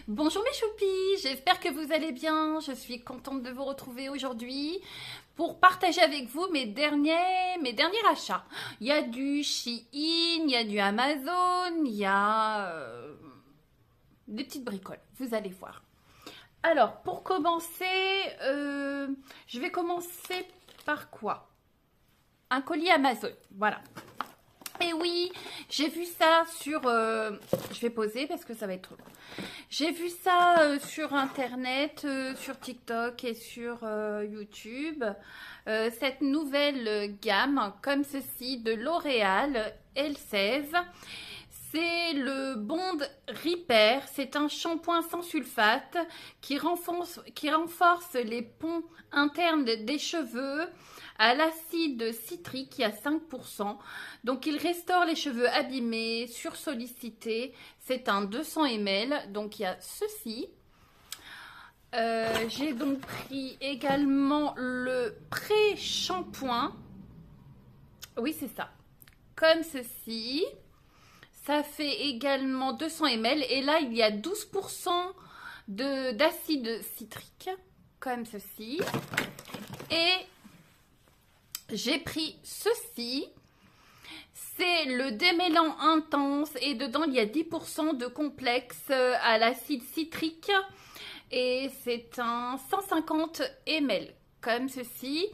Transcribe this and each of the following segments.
Bonjour mes choupis, j'espère que vous allez bien. Je suis contente de vous retrouver aujourd'hui pour partager avec vous mes derniers achats. Il y a du Shein, il y a du Amazon, il y a des petites bricoles, vous allez voir. Alors, pour commencer, je vais commencer par quoi? Un colis Amazon, voilà. Et oui, j'ai vu ça sur... je vais poser parce que ça va être trop long. J'ai vu ça sur Internet, sur TikTok et sur YouTube. Cette nouvelle gamme, comme ceci, de L'Oréal L16. C'est le Bond Repair. C'est un shampoing sans sulfate qui renforce les ponts internes des cheveux à l'acide citrique qui a 5%. Donc il restaure les cheveux abîmés, sursollicités. C'est un 200 ml. Donc il y a ceci. J'ai donc pris également le pré-shampoing. Oui, c'est ça. Comme ceci. Ça fait également 200 ml. Et là, il y a 12% d'acide citrique. Comme ceci. Et j'ai pris ceci. C'est le démêlant intense. Et dedans, il y a 10% de complexe à l'acide citrique. Et c'est un 150 ml. Comme ceci.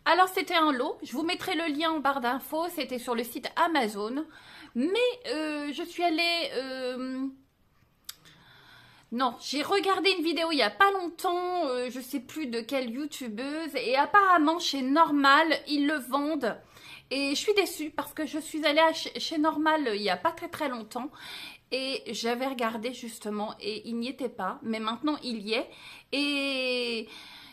Alors, c'était un lot. Je vous mettrai le lien en barre d'infos. C'était sur le site Amazon. Mais je suis allée... Non, j'ai regardé une vidéo il n'y a pas longtemps, je ne sais plus de quelle youtubeuse, et apparemment chez Normal, ils le vendent. Et je suis déçue parce que je suis allée chez Normal il n'y a pas très longtemps, et j'avais regardé justement, et il n'y était pas, mais maintenant il y est. Et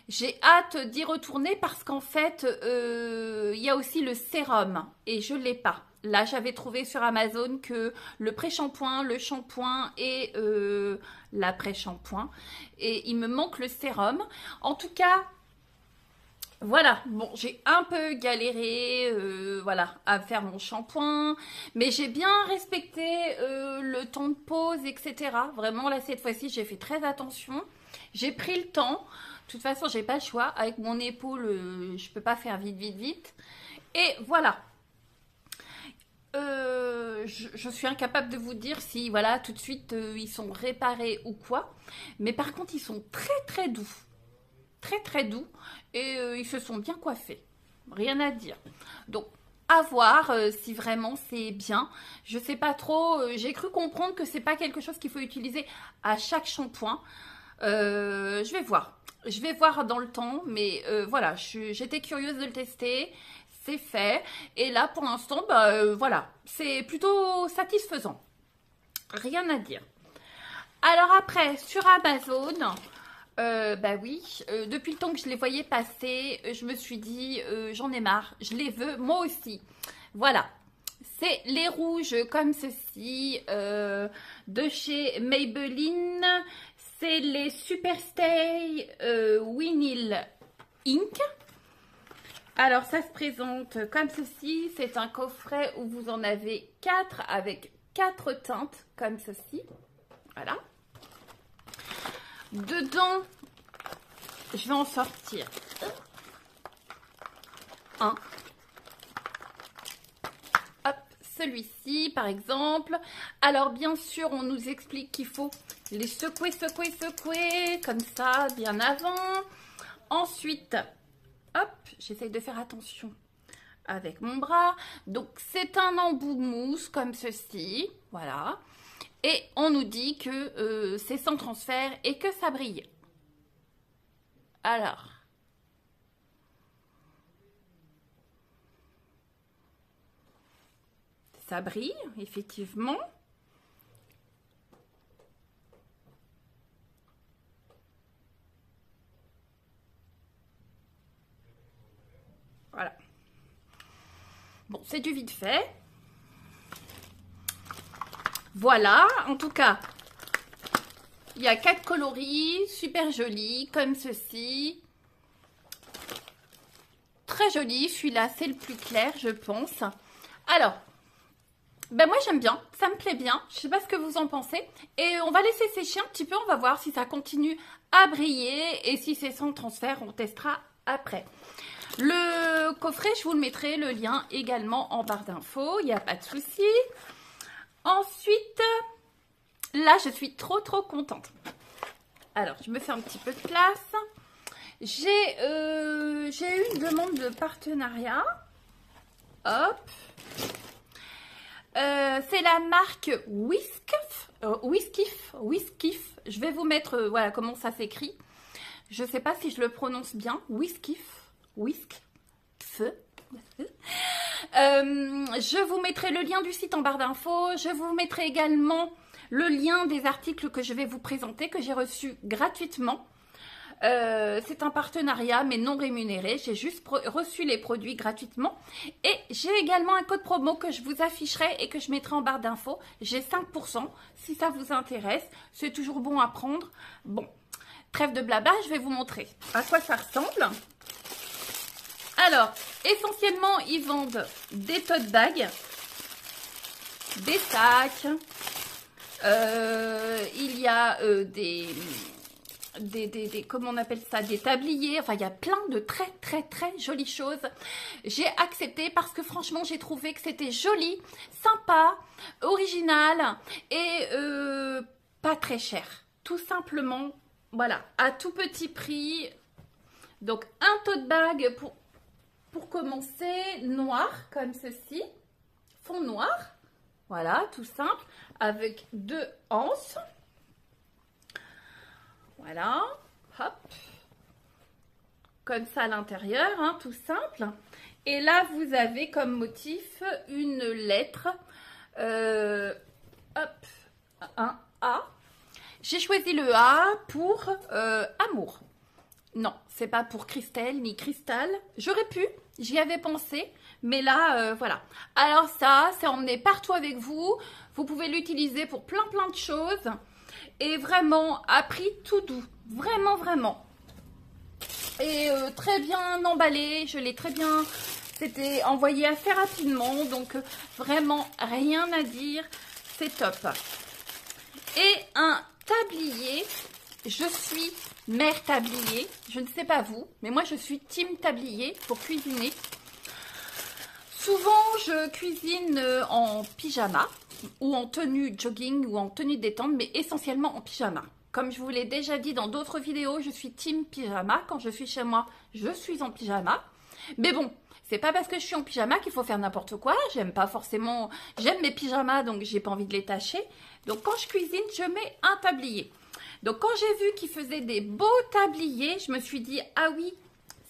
j'ai hâte d'y retourner parce qu'en fait, il y a aussi le sérum, et je ne l'ai pas. Là, j'avais trouvé sur Amazon que le pré-shampoing, le shampoing et l'après-shampoing. Et il me manque le sérum. En tout cas, voilà. Bon, j'ai un peu galéré voilà, à faire mon shampoing. Mais j'ai bien respecté le temps de pause, etc. Vraiment, là, cette fois-ci, j'ai fait très attention. J'ai pris le temps. De toute façon, j'ai pas le choix. Avec mon épaule, je peux pas faire vite. Et voilà. Je suis incapable de vous dire si voilà tout de suite ils sont réparés ou quoi, mais par contre ils sont très doux, très doux, et ils se sont bien coiffés, rien à dire. Donc à voir si vraiment c'est bien. Je sais pas trop, j'ai cru comprendre que c'est pas quelque chose qu'il faut utiliser à chaque shampoing. Je vais voir dans le temps, mais voilà, j'étais curieuse de le tester. C'est fait. Et là, pour l'instant, bah, voilà, c'est plutôt satisfaisant. Rien à dire. Alors après, sur Amazon, bah oui, depuis le temps que je les voyais passer, je me suis dit, j'en ai marre, je les veux, moi aussi. Voilà. C'est les rouges comme ceci, de chez Maybelline. C'est les Superstay Vinyl Ink. Alors, ça se présente comme ceci. C'est un coffret où vous en avez 4 avec 4 teintes comme ceci. Voilà. Dedans, je vais en sortir un. Hop, celui-ci, par exemple. Alors, bien sûr, on nous explique qu'il faut les secouer, comme ça, bien avant. Ensuite... Hop, j'essaye de faire attention avec mon bras. Donc, c'est un embout mousse comme ceci. Voilà. Et on nous dit que c'est sans transfert et que ça brille. Alors. Ça brille, effectivement. Voilà. Bon, c'est du vite fait. Voilà, en tout cas, il y a 4 coloris, super jolis, comme ceci. Très joli, celui-là, c'est le plus clair, je pense. Alors, Ben moi j'aime bien, ça me plaît bien, je sais pas ce que vous en pensez. Et on va laisser sécher un petit peu, on va voir si ça continue à briller et si c'est sans transfert, on testera après. Le coffret, je vous le mettrai, le lien également en barre d'infos, il n'y a pas de souci. Ensuite, là je suis trop contente. Alors je me fais un petit peu de place. J'ai eu une demande de partenariat. Hop. C'est la marque Whiskif. Je vais vous mettre voilà comment ça s'écrit. Je ne sais pas si je le prononce bien. Whiskif. Je vous mettrai le lien du site en barre d'infos. Je vous mettrai également le lien des articles que je vais vous présenter, que j'ai reçus gratuitement. C'est un partenariat mais non rémunéré, j'ai juste reçu les produits gratuitement et j'ai également un code promo que je vous afficherai et que je mettrai en barre d'infos. J'ai 5% si ça vous intéresse, c'est toujours bon à prendre. Bon, trêve de blabla, je vais vous montrer à quoi ça ressemble. Alors, essentiellement ils vendent des tote bags, des sacs, il y a comment on appelle ça, des tabliers, enfin il y a plein de très jolies choses. J'ai accepté parce que franchement j'ai trouvé que c'était joli, sympa, original et pas très cher, tout simplement. Voilà, à tout petit prix. Donc un tote bag pour commencer, noir comme ceci, fond noir, voilà, tout simple, avec 2 anses. Voilà, hop, comme ça à l'intérieur, hein, tout simple. Et là, vous avez comme motif une lettre, hop, un A. J'ai choisi le A pour amour. Non, c'est pas pour Christelle ni Cristal. J'aurais pu, j'y avais pensé, mais là, voilà. Alors ça, c'est emmené partout avec vous. Vous pouvez l'utiliser pour plein de choses. Et vraiment à prix tout doux, vraiment. Et très bien emballé, je l'ai très bien, c'était envoyé assez rapidement, donc vraiment rien à dire, c'est top. Et un tablier, je suis mère tablier, je ne sais pas vous, mais moi je suis team tablier pour cuisiner. Souvent je cuisine en pyjama, ou en tenue jogging ou en tenue détente, mais essentiellement en pyjama. Comme je vous l'ai déjà dit dans d'autres vidéos, je suis team pyjama. Quand je suis chez moi, je suis en pyjama. Mais bon, c'est pas parce que je suis en pyjama qu'il faut faire n'importe quoi. J'aime pas forcément... J'aime mes pyjamas, donc j'ai pas envie de les tâcher. Donc quand je cuisine, je mets un tablier. Donc quand j'ai vu qu'ils faisaient des beaux tabliers, je me suis dit, ah oui,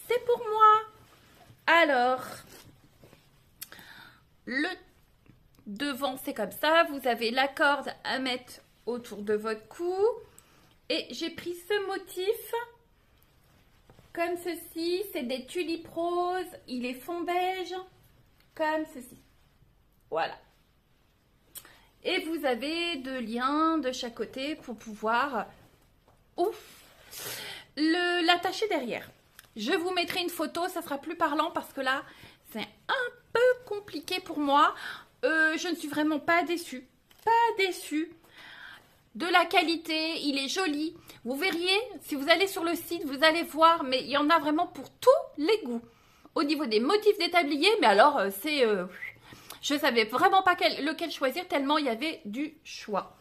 c'est pour moi. Alors, le devant, c'est comme ça. Vous avez la corde à mettre autour de votre cou. Et j'ai pris ce motif comme ceci. C'est des tulipes roses. Il est fond beige. Comme ceci. Voilà. Et vous avez 2 liens de chaque côté pour pouvoir l'attacher derrière. Je vous mettrai une photo. Ça sera plus parlant parce que là, c'est un peu compliqué pour moi. Je ne suis vraiment pas déçue. Pas déçue. De la qualité, il est joli. Vous verriez, si vous allez sur le site, vous allez voir, mais il y en a vraiment pour tous les goûts. Au niveau des motifs des tabliers, mais alors, c'est... je ne savais vraiment pas lequel choisir, tellement il y avait du choix.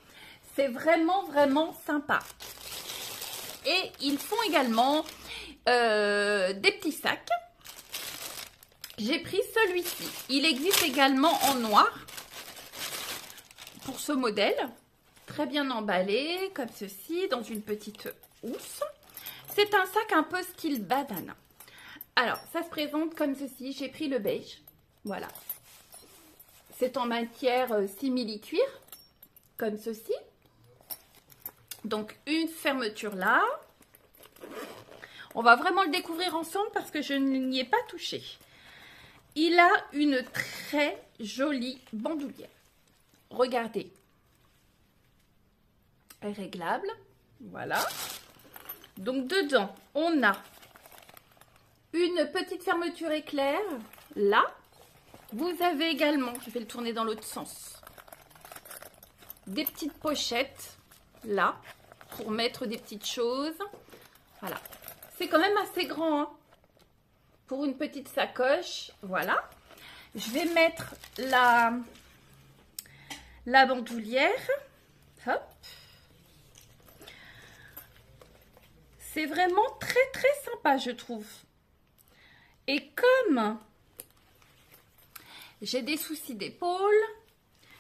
C'est vraiment sympa. Et ils font également des petits sacs. J'ai pris celui-ci. Il existe également en noir pour ce modèle. Très bien emballé, comme ceci, dans une petite housse. C'est un sac un peu style bandana. Alors, ça se présente comme ceci. J'ai pris le beige. Voilà. C'est en matière simili-cuir, comme ceci. Donc, une fermeture là. On va vraiment le découvrir ensemble parce que je n'y ai pas touché. Il a une très jolie bandoulière. Regardez. Réglable. Voilà. Donc, dedans, on a une petite fermeture éclair. Là. Vous avez également, je vais le tourner dans l'autre sens. des petites pochettes là pour mettre des petites choses. Voilà, c'est quand même assez grand hein, pour une petite sacoche. Voilà, je vais mettre la bandoulière. Hop. C'est vraiment très très sympa, je trouve. Et comme j'ai des soucis d'épaule,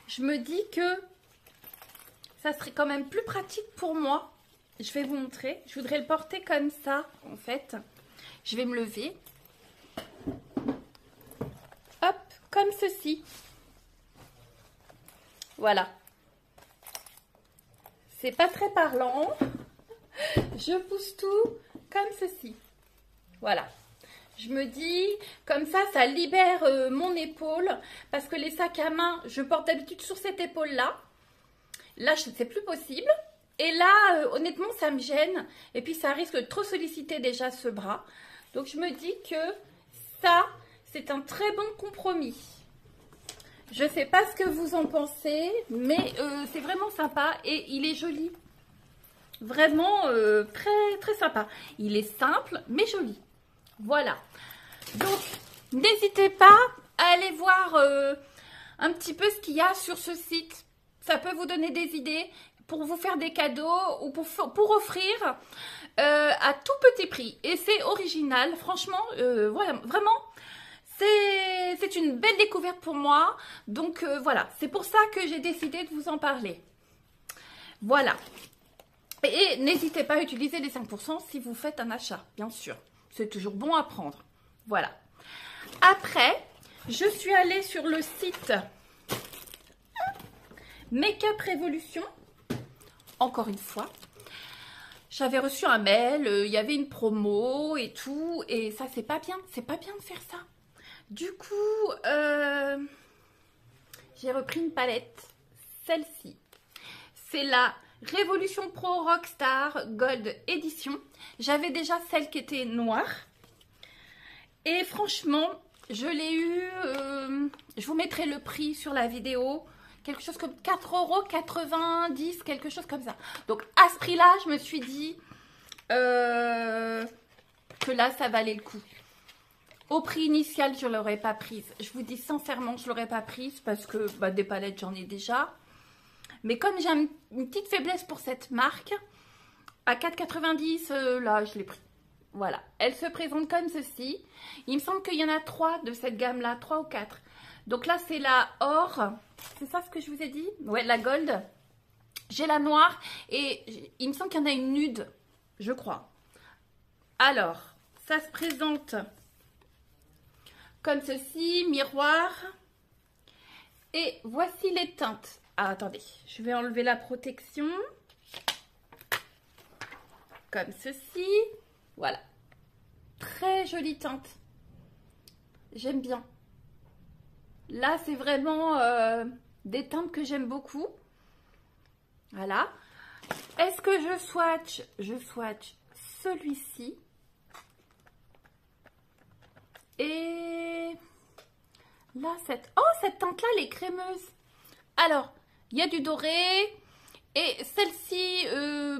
je me dis que ça serait quand même plus pratique pour moi. Je vais vous montrer. Je voudrais le porter comme ça, en fait. Je vais me lever. Hop, comme ceci. Voilà. C'est pas très parlant. Je pousse tout comme ceci. Voilà. Je me dis, comme ça libère mon épaule. Parce que les sacs à main, je porte d'habitude sur cette épaule-là. Là, c'est plus possible. Et là, honnêtement, ça me gêne. Et puis, ça risque de trop solliciter déjà ce bras. Donc, je me dis que ça, c'est un très bon compromis. Je ne sais pas ce que vous en pensez, mais c'est vraiment sympa et il est joli. Vraiment très très sympa. Il est simple mais joli. Voilà. Donc n'hésitez pas à aller voir un petit peu ce qu'il y a sur ce site. Ça peut vous donner des idées pour vous faire des cadeaux ou pour offrir à tout petit prix. Et c'est original. Franchement, voilà, vraiment, c'est une belle découverte pour moi. Donc voilà, c'est pour ça que j'ai décidé de vous en parler. Voilà. Et n'hésitez pas à utiliser les 5% si vous faites un achat, bien sûr. C'est toujours bon à prendre. Voilà. Après, je suis allée sur le site Make-up Révolution. Encore une fois. J'avais reçu un mail, il y avait une promo et tout. Et ça, c'est pas bien. C'est pas bien de faire ça. Du coup, j'ai repris une palette. Celle-ci. C'est la Révolution Pro Rockstar Gold Edition. J'avais déjà celle qui était noire. Et franchement, je l'ai eu... je vous mettrai le prix sur la vidéo. Quelque chose comme 4,90 €, quelque chose comme ça. Donc à ce prix-là, je me suis dit que là, ça valait le coup. Au prix initial, je ne l'aurais pas prise. Je vous dis sincèrement, je ne l'aurais pas prise parce que des palettes, j'en ai déjà. Mais comme j'ai une petite faiblesse pour cette marque, à 4,90 €, là, je l'ai pris. Voilà. Elle se présente comme ceci. Il me semble qu'il y en a 3 de cette gamme-là, 3 ou 4. Donc là, c'est la or. C'est ça ce que je vous ai dit? Ouais, la gold. J'ai la noire et il me semble qu'il y en a une nude, je crois. Alors, ça se présente comme ceci, miroir. Et voici les teintes. Ah, attendez, je vais enlever la protection. Comme ceci. Voilà. Très jolie teinte. J'aime bien. Là, c'est vraiment des teintes que j'aime beaucoup. Voilà. Est-ce que je swatch? Je swatch celui-ci. Et là, cette teinte-là, elle est crémeuse. Alors, il y a du doré. Et celle-ci,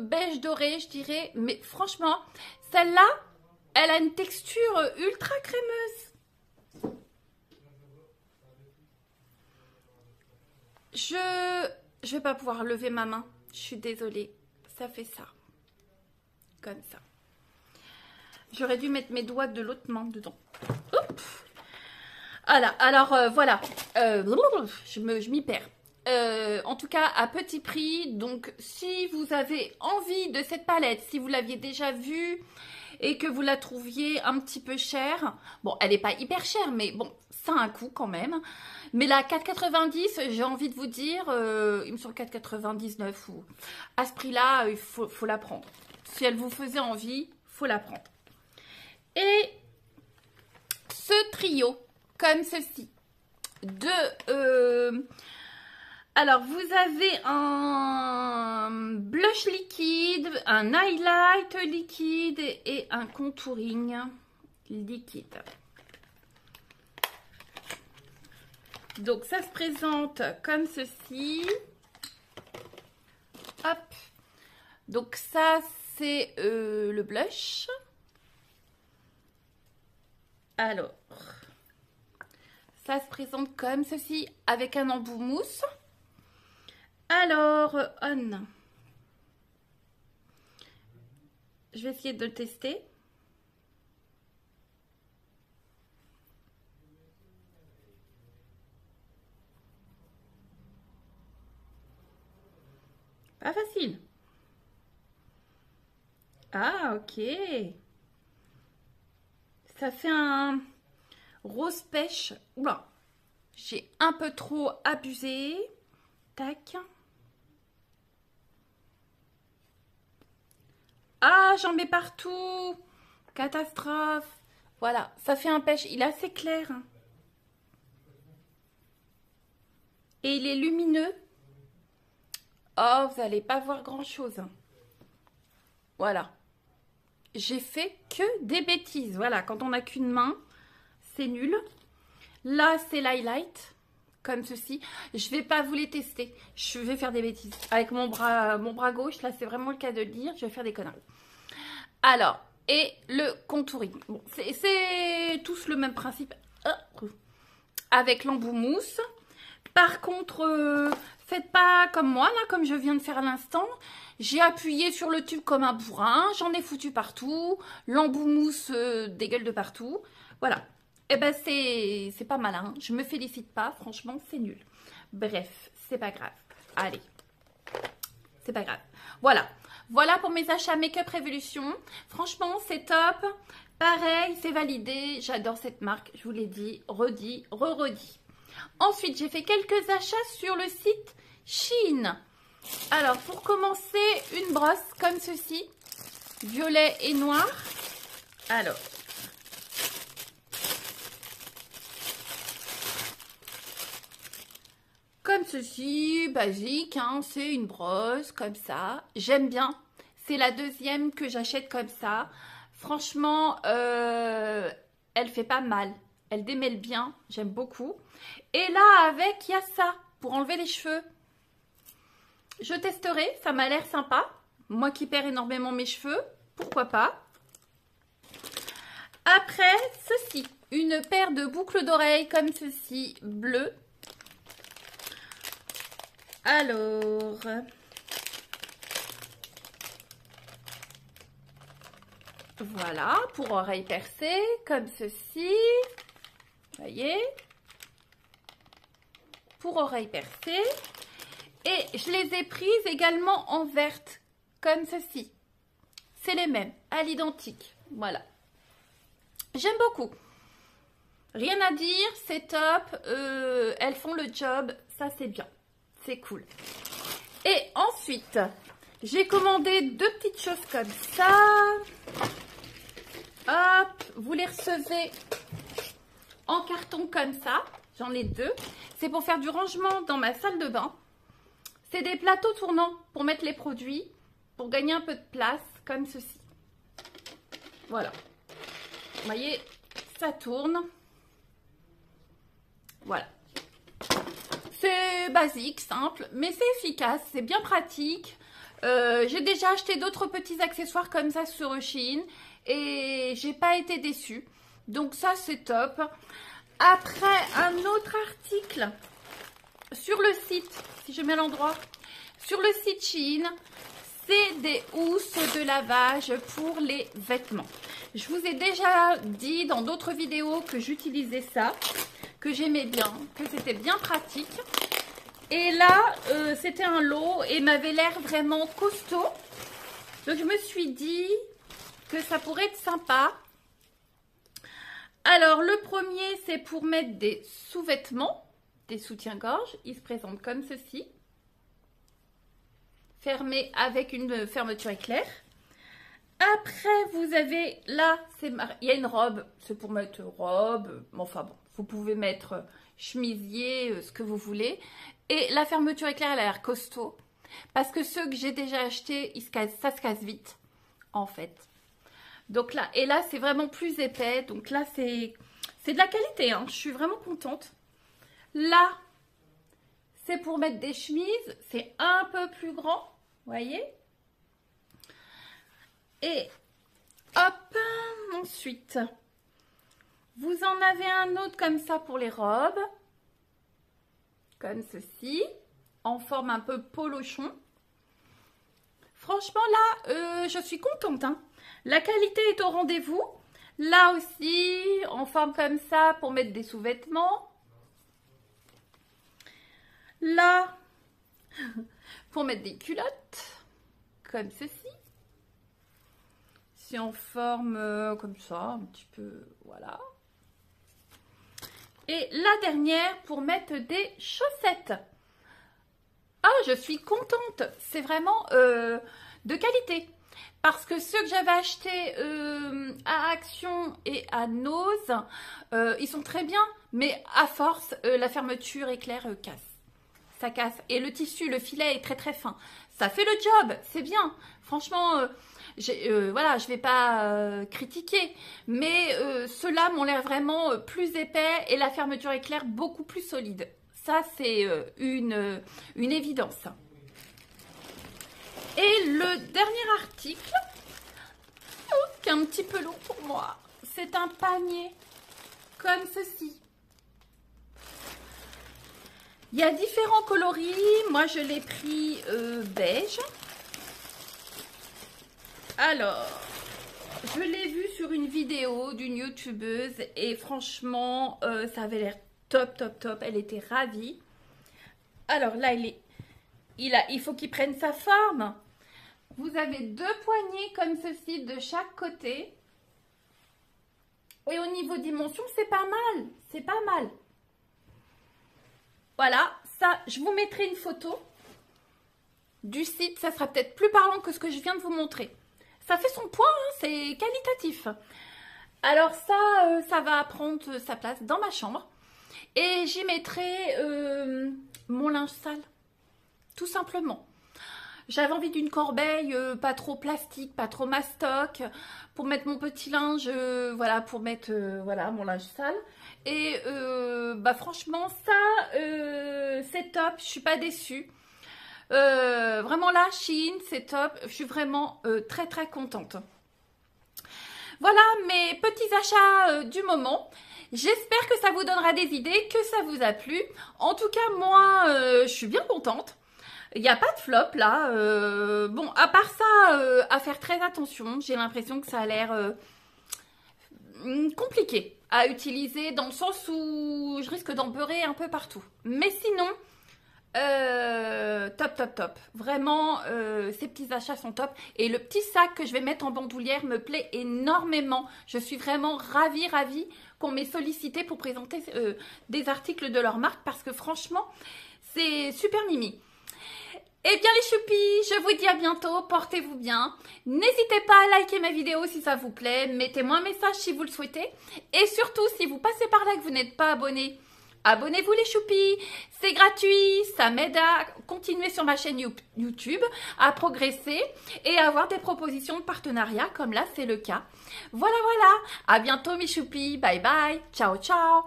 beige doré, je dirais. Mais franchement, celle-là, elle a une texture ultra crémeuse. Je vais pas pouvoir lever ma main. Je suis désolée. Ça fait ça. Comme ça. J'aurais dû mettre mes doigts de l'autre main dedans. Oups. Voilà. Alors, voilà. Je m'y perds. En tout cas, à petit prix. Donc, si vous avez envie de cette palette, si vous l'aviez déjà vue et que vous la trouviez un petit peu chère. Bon, elle n'est pas hyper chère, mais bon, ça a un coût quand même. Mais la 4,90, j'ai envie de vous dire, il me semble 4,99 ou à ce prix-là, il faut la prendre. Si elle vous faisait envie, il faut la prendre. Et ce trio, comme ceci, alors, vous avez un blush liquide, un highlight liquide et un contouring liquide. Donc, ça se présente comme ceci. Hop. Donc ça, c'est le blush. Alors, ça se présente comme ceci, avec un embout mousse. Alors, on. Je vais essayer de le tester. Pas facile. Ah, ok. Ça fait un rose pêche. Oula, j'ai un peu trop abusé. Tac. Ah, j'en mets partout. Catastrophe. Voilà, ça fait un pêche. Il est assez clair. Et il est lumineux. Oh, vous n'allez pas voir grand-chose. Voilà. J'ai fait que des bêtises. Voilà, quand on n'a qu'une main, c'est nul. Là, c'est l'highlight, comme ceci. Je vais pas vous les tester. Je vais faire des bêtises. Avec mon bras gauche, là, c'est vraiment le cas de le dire. Je vais faire des conneries. Alors, et le contouring. Bon, c'est tous le même principe. Avec l'embout mousse. Par contre, faites pas comme moi, là, comme je viens de faire à l'instant. J'ai appuyé sur le tube comme un bourrin. J'en ai foutu partout. L'embout mousse dégueule de partout. Voilà. Eh ben, c'est pas malin. Je me félicite pas. Franchement, c'est nul. Bref, c'est pas grave. Allez. C'est pas grave. Voilà. Voilà pour mes achats Make-up Révolution. Franchement, c'est top. Pareil, c'est validé. J'adore cette marque. Je vous l'ai dit, redit, re-redit. Ensuite, j'ai fait quelques achats sur le site Shein. Alors, pour commencer, une brosse comme ceci, violet et noir. Alors, comme ceci, basique, hein, c'est une brosse comme ça. J'aime bien. C'est la deuxième que j'achète comme ça. Franchement, elle fait pas mal. Elle démêle bien. J'aime beaucoup. Et là, avec, il y a ça pour enlever les cheveux. Je testerai. Ça m'a l'air sympa. Moi qui perds énormément mes cheveux, pourquoi pas. Après, ceci. Une paire de boucles d'oreilles comme ceci, bleues. Alors, voilà, pour oreilles percées, comme ceci. Vous voyez? Pour oreilles percées. Et je les ai prises également en verte, comme ceci. C'est les mêmes, à l'identique. Voilà. J'aime beaucoup. Rien à dire, c'est top. Elles font le job, ça c'est bien. C'est cool. Et ensuite, j'ai commandé deux petites choses comme ça. Hop, vous les recevez en carton comme ça. J'en ai deux. C'est pour faire du rangement dans ma salle de bain. C'est des plateaux tournants pour mettre les produits, pour gagner un peu de place, comme ceci. Voilà. Vous voyez, ça tourne. Voilà. C'est basique, simple, mais c'est efficace, c'est bien pratique. J'ai déjà acheté d'autres petits accessoires comme ça sur Shein et j'ai pas été déçue. Donc ça, c'est top. Après, un autre article sur le site, si je mets l'endroit, sur le site Shein, c'est des housses de lavage pour les vêtements. Je vous ai déjà dit dans d'autres vidéos que j'utilisais ça, que j'aimais bien, que c'était bien pratique. Et là, c'était un lot et m'avait l'air vraiment costaud. Donc, je me suis dit que ça pourrait être sympa. Alors, le premier, c'est pour mettre des sous-vêtements, des soutiens-gorge. Il se présente comme ceci. Fermé avec une fermeture éclair. Après, vous avez là, il y a une robe. C'est pour mettre robe. Enfin bon, vous pouvez mettre chemisier, ce que vous voulez. Et la fermeture éclair, elle a l'air costaud. Parce que ceux que j'ai déjà achetés, ça se casse vite, en fait. Donc là, et là, c'est vraiment plus épais. Donc là, c'est de la qualité, hein. Je suis vraiment contente. Là, c'est pour mettre des chemises. C'est un peu plus grand. voyez? Et hop, ensuite, vous en avez un autre comme ça pour les robes, comme ceci, en forme un peu polochon. Franchement, là, je suis contente, hein. La qualité est au rendez-vous. Là aussi, en forme comme ça, pour mettre des sous-vêtements. Là, pour mettre des culottes, comme ceci. C'est en forme comme ça, un petit peu, voilà. Et la dernière, pour mettre des chaussettes. Ah, je suis contente. C'est vraiment de qualité. Parce que ceux que j'avais achetés à Action et à Nose, ils sont très bien. Mais à force, la fermeture éclair casse. Ça casse. Et le tissu, le filet est très très fin. Ça fait le job, c'est bien. Franchement, voilà, je vais pas critiquer. Mais ceux-là m'ont l'air vraiment plus épais et la fermeture éclair beaucoup plus solide. Ça, c'est une évidence. Et le dernier article, qui est un petit peu long pour moi, c'est un panier comme ceci. Il y a différents coloris. Moi, je l'ai pris beige. Alors, je l'ai vu sur une vidéo d'une youtubeuse et franchement, ça avait l'air top, top, top. Elle était ravie. Alors là, il faut qu'il prenne sa forme. Vous avez deux poignées comme ceci de chaque côté. Et au niveau dimension, c'est pas mal. C'est pas mal. Voilà, ça, je vous mettrai une photo du site. Ça sera peut-être plus parlant que ce que je viens de vous montrer. Ça fait son poids, hein, c'est qualitatif. Alors ça, ça va prendre sa place dans ma chambre. Et j'y mettrai mon linge sale. Tout simplement. J'avais envie d'une corbeille pas trop plastique, pas trop mastoc, pour mettre mon petit linge, voilà, pour mettre voilà, mon linge sale. Et bah franchement, ça, c'est top, je suis pas déçue. Vraiment là, Shein, c'est top, je suis vraiment très très contente. Voilà mes petits achats du moment. J'espère que ça vous donnera des idées, que ça vous a plu. En tout cas, moi, je suis bien contente. Il n'y a pas de flop là. Bon, à part ça, à faire très attention. J'ai l'impression que ça a l'air compliqué à utiliser dans le sens où je risque d'en beurrer un peu partout. Mais sinon, top, top, top. Vraiment, ces petits achats sont top. Et le petit sac que je vais mettre en bandoulière me plaît énormément. Je suis vraiment ravie, ravie qu'on m'ait sollicité pour présenter des articles de leur marque parce que franchement, c'est super mimi. Eh bien les choupis, je vous dis à bientôt, portez-vous bien. N'hésitez pas à liker ma vidéo si ça vous plaît, mettez-moi un message si vous le souhaitez. Et surtout, si vous passez par là et que vous n'êtes pas abonné, abonnez-vous les choupis, c'est gratuit, ça m'aide à continuer sur ma chaîne YouTube, à progresser et à avoir des propositions de partenariat comme là c'est le cas. Voilà, voilà, à bientôt mes choupis, bye bye, ciao ciao.